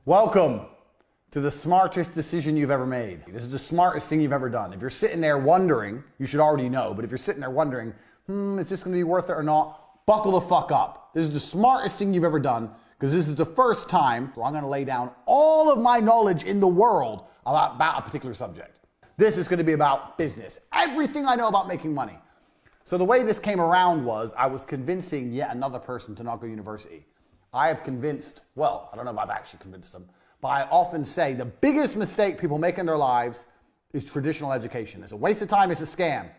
Welcome to the smartest decision you've ever made. This is the smartest thing you've ever done. If you're sitting there wondering, you should already know, but if you're sitting there wondering, is this gonna be worth it or not? Buckle the fuck up. This is the smartest thing you've ever done because this is the first time where I'm gonna lay down all of my knowledge in the world about a particular subject. This is gonna be about business. Everything I know about making money. So the way this came around was I was convincing yet another person to not go to university. I have convinced, well, I don't know if I've actually convinced them, but I often say the biggest mistake people make in their lives is traditional education. It's a waste of time, it's a scam. And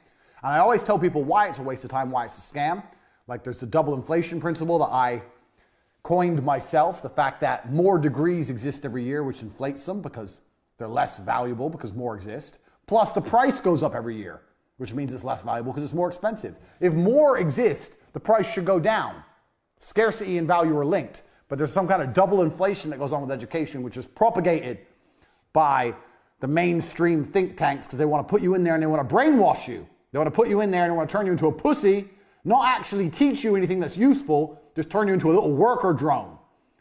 I always tell people why it's a waste of time, why it's a scam. Like there's the double inflation principle that I coined myself, the fact that more degrees exist every year, which inflates them because they're less valuable because more exist. Plus the price goes up every year, which means it's less valuable because it's more expensive. If more exist, the price should go down. Scarcity and value are linked, but there's some kind of double inflation that goes on with education, which is propagated by the mainstream think tanks because they want to put you in there and they want to brainwash you. They want to put you in there and they want to turn you into a pussy, not actually teach you anything that's useful, just turn you into a little worker drone.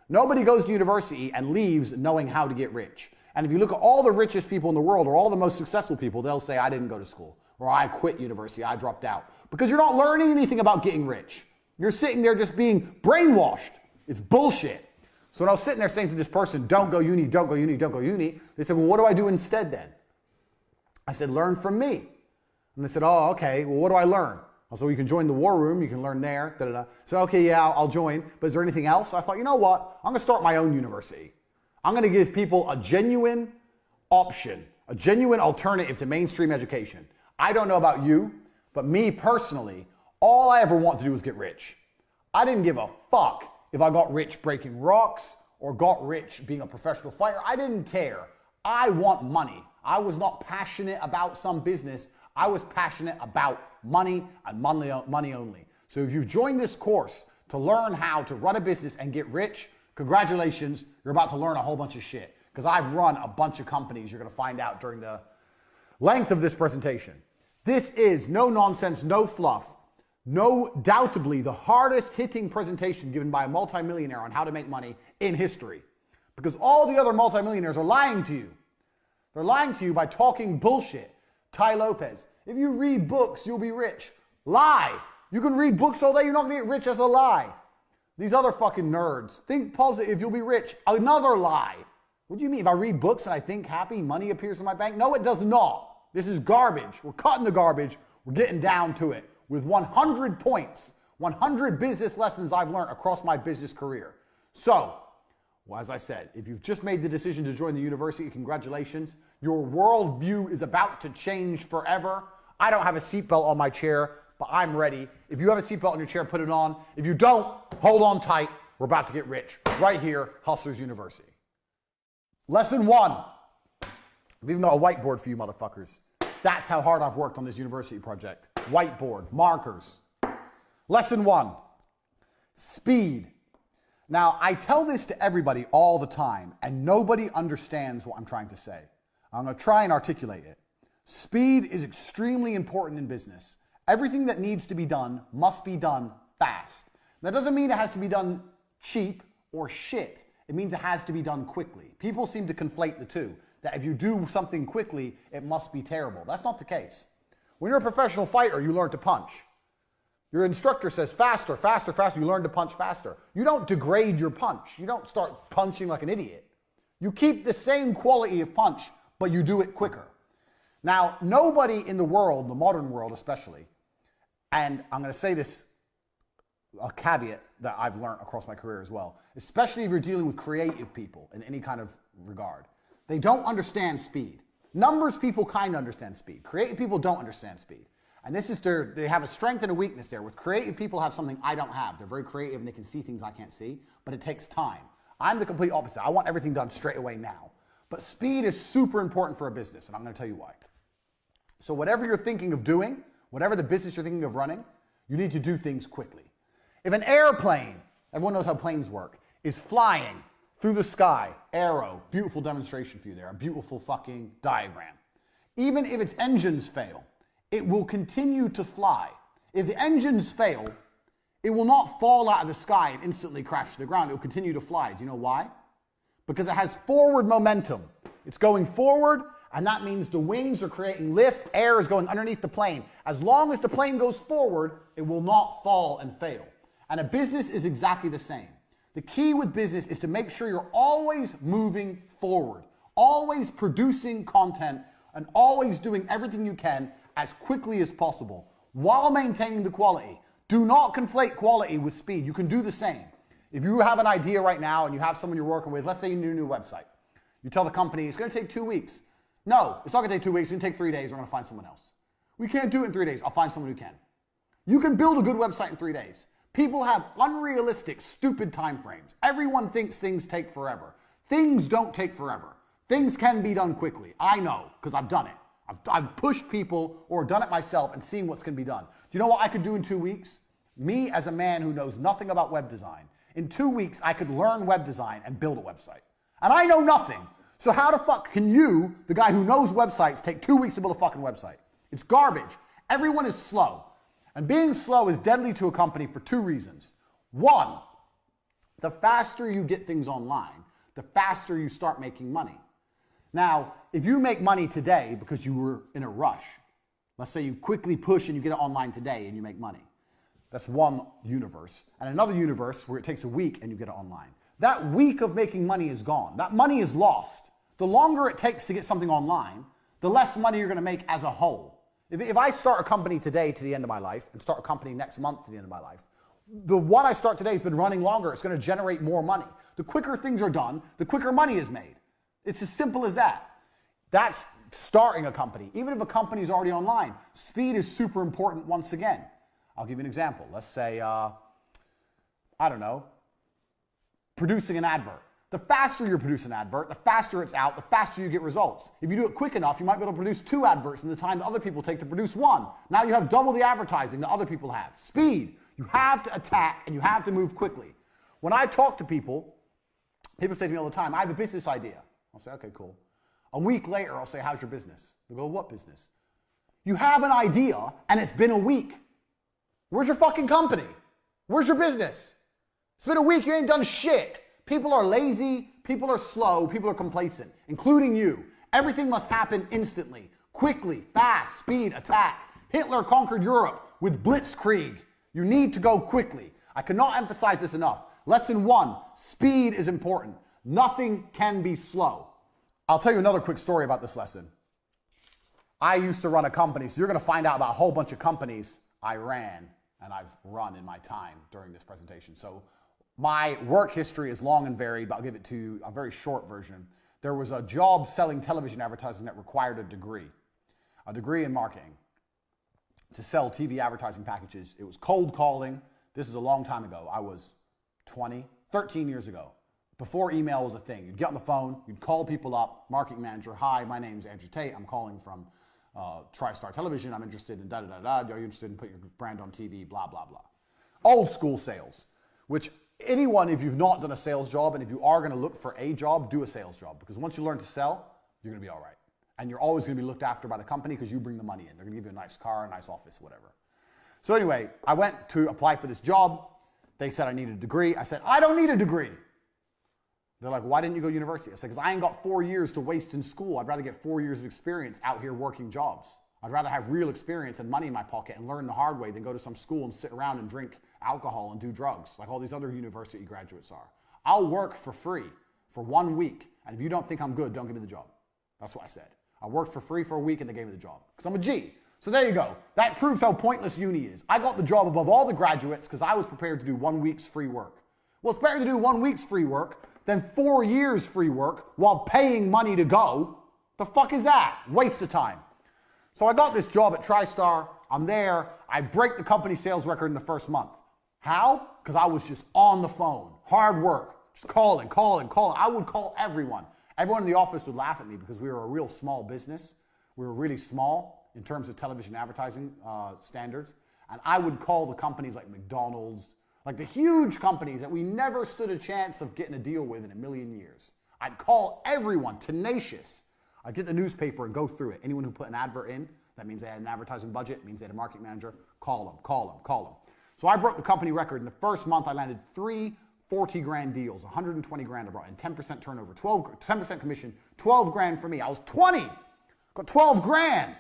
Nobody goes to university and leaves knowing how to get rich. And if you look at all the richest people in the world or all the most successful people, they'll say, I didn't go to school, or I quit university, I dropped out. Because you're not learning anything about getting rich. You're sitting there just being brainwashed. It's bullshit. So when I was sitting there saying to this person, don't go uni, don't go uni, don't go uni, they said, well, what do I do instead then? I said, learn from me. And they said, oh, okay, well, what do I learn? I said, well, you can join the war room, you can learn there, da-da-da. So, okay, yeah, I'll join, but is there anything else? I thought, you know what? I'm gonna start my own university. I'm gonna give people a genuine option, a genuine alternative to mainstream education. I don't know about you, but me personally, all I ever want to do is get rich. I didn't give a fuck if I got rich breaking rocks or got rich being a professional fighter. I didn't care. I want money. I was not passionate about some business. I was passionate about money and money only. So if you've joined this course to learn how to run a business and get rich, congratulations, you're about to learn a whole bunch of shit. Because I've run a bunch of companies you're gonna find out during the length of this presentation. This is no nonsense, no fluff. No doubtably the hardest hitting presentation given by a multimillionaire on how to make money in history. Because all the other multimillionaires are lying to you. They're lying to you by talking bullshit. Tai Lopez, if you read books, you'll be rich. Lie. You can read books all day, you're not gonna get rich. As a lie. These other fucking nerds, think positive, you'll be rich. Another lie. What do you mean? If I read books and I think happy, money appears in my bank? No, it does not. This is garbage. We're cutting the garbage. We're getting down to it. With 100 points, 100 business lessons I've learned across my business career. So, well, as I said, if you've just made the decision to join the university, congratulations. Your worldview is about to change forever. I don't have a seatbelt on my chair, but I'm ready. If you have a seatbelt on your chair, put it on. If you don't, hold on tight. We're about to get rich. Right here, Hustlers University. Lesson 1. I've even got a whiteboard for you motherfuckers. That's how hard I've worked on this university project. Whiteboard, markers. Lesson 1, speed. Now, I tell this to everybody all the time, and nobody understands what I'm trying to say. I'm gonna try and articulate it. Speed is extremely important in business. Everything that needs to be done must be done fast. That doesn't mean it has to be done cheap or shit. It means it has to be done quickly. People seem to conflate the two, that if you do something quickly, it must be terrible. That's not the case. When you're a professional fighter, you learn to punch. Your instructor says faster, faster, faster. You learn to punch faster. You don't degrade your punch. You don't start punching like an idiot. You keep the same quality of punch, but you do it quicker. Now, nobody in the world, the modern world especially, and I'm going to say this, a caveat that I've learned across my career as well, especially if you're dealing with creative people in any kind of regard, they don't understand speed. Numbers people kind of understand speed. Creative people don't understand speed. And this is they have a strength and a weakness there. With creative people have something I don't have. They're very creative and they can see things I can't see, but it takes time. I'm the complete opposite. I want everything done straight away now. But speed is super important for a business, and I'm going to tell you why. So whatever you're thinking of doing, whatever the business you're thinking of running, you need to do things quickly. If an airplane, everyone knows how planes work, is flying through the sky, arrow, beautiful demonstration for you there, a beautiful fucking diagram. Even if its engines fail, it will continue to fly. If the engines fail, it will not fall out of the sky and instantly crash to the ground. It will continue to fly. Do you know why? because it has forward momentum. It's going forward, and that means the wings are creating lift, air is going underneath the plane. As long as the plane goes forward, it will not fall and fail. And a business is exactly the same. The key with business is to make sure you're always moving forward, always producing content, and always doing everything you can as quickly as possible while maintaining the quality. Do not conflate quality with speed. You can do the same. If you have an idea right now and you have someone you're working with, let's say you need a new website. You tell the company it's going to take 2 weeks. No, it's not going to take 2 weeks. It's going to take 3 days. We're going to find someone else. We can't do it in 3 days. I'll find someone who can. You can build a good website in 3 days. People have unrealistic, stupid time frames. Everyone thinks things take forever. Things don't take forever. Things can be done quickly. I know, because I've done it. I've pushed people or done it myself and seen what's going to be done. Do you know what I could do in 2 weeks? Me, as a man who knows nothing about web design, in 2 weeks, I could learn web design and build a website. And I know nothing. So how the fuck can you, the guy who knows websites, take 2 weeks to build a fucking website? It's garbage. Everyone is slow. And being slow is deadly to a company for 2 reasons. One, the faster you get things online, the faster you start making money. Now, if you make money today because you were in a rush, let's say you quickly push and you get it online today and you make money. That's one universe. And another universe where it takes a week and you get it online. That week of making money is gone. That money is lost. The longer it takes to get something online, the less money you're going to make as a whole. If I start a company today to the end of my life and start a company next month to the end of my life, the one I start today has been running longer. It's going to generate more money. The quicker things are done, the quicker money is made. It's as simple as that. That's starting a company. Even if a company is already online, speed is super important once again. I'll give you an example. Let's say, I don't know, producing an advert. The faster you produce an advert, the faster it's out, the faster you get results. If you do it quick enough, you might be able to produce 2 adverts in the time that other people take to produce 1. Now you have double the advertising that other people have. Speed. You have to attack and you have to move quickly. When I talk to people, people say to me all the time, I have a business idea. I'll say, okay, cool. A week later, I'll say, how's your business? They'll go, what business? You have an idea and it's been a week. Where's your fucking company? Where's your business? It's been a week, you ain't done shit. People are lazy, people are slow, people are complacent, including you. Everything must happen instantly, quickly, fast, speed, attack. Hitler conquered Europe with blitzkrieg. You need to go quickly. I cannot emphasize this enough. Lesson 1, speed is important. Nothing can be slow. I'll tell you another quick story about this lesson. I used to run a company, so you're going to find out about a whole bunch of companies I ran and I've run in my time during this presentation. So my work history is long and varied, but I'll give it to you a very short version. There was a job selling television advertising that required a degree in marketing to sell TV advertising packages. It was cold calling. This is a long time ago. I was 13 years ago. Before email was a thing. You'd get on the phone, you'd call people up, marketing manager, hi, my name's Andrew Tate, I'm calling from TriStar Television, I'm interested in are you interested in putting your brand on TV, blah, blah, blah. Old school sales, which anyone, if you've not done a sales job, and if you are going to look for a job, do a sales job. Because once you learn to sell, you're going to be all right. And you're always going to be looked after by the company because you bring the money in. They're going to give you a nice car, a nice office, whatever. So anyway, I went to apply for this job. They said I needed a degree. I said, I don't need a degree. They're like, why didn't you go to university? I said, because I ain't got 4 years to waste in school. I'd rather get 4 years of experience out here working jobs. I'd rather have real experience and money in my pocket and learn the hard way than go to some school and sit around and drink alcohol and do drugs like all these other university graduates are. I'll work for free for 1 week. And if you don't think I'm good, don't give me the job. That's what I said. I worked for free for a week and they gave me the job because I'm a G. So there you go. That proves how pointless uni is. I got the job above all the graduates because I was prepared to do 1 week's free work. Well, it's better to do 1 week's free work than 4 years free work while paying money to go. The fuck is that? Waste of time. So I got this job at TriStar. I'm there. I break the company sales record in the first month. How? Because I was just on the phone. Hard work. Just calling. I would call everyone. Everyone in the office would laugh at me because we were a real small business. We were really small in terms of television advertising standards. And I would call the companies like McDonald's, like the huge companies that we never stood a chance of getting a deal with in a million years. I'd call everyone, tenacious. I'd get the newspaper and go through it. Anyone who put an advert in, that means they had an advertising budget, means they had a marketing manager, call them. So I broke the company record. In the first month, I landed 3 40 grand deals, 120 grand I brought in, 10% turnover, 10% commission, 12 grand for me. I was 20, got 12 grand.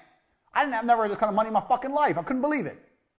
I didn't have never had this kind of money in my fucking life. I couldn't believe it.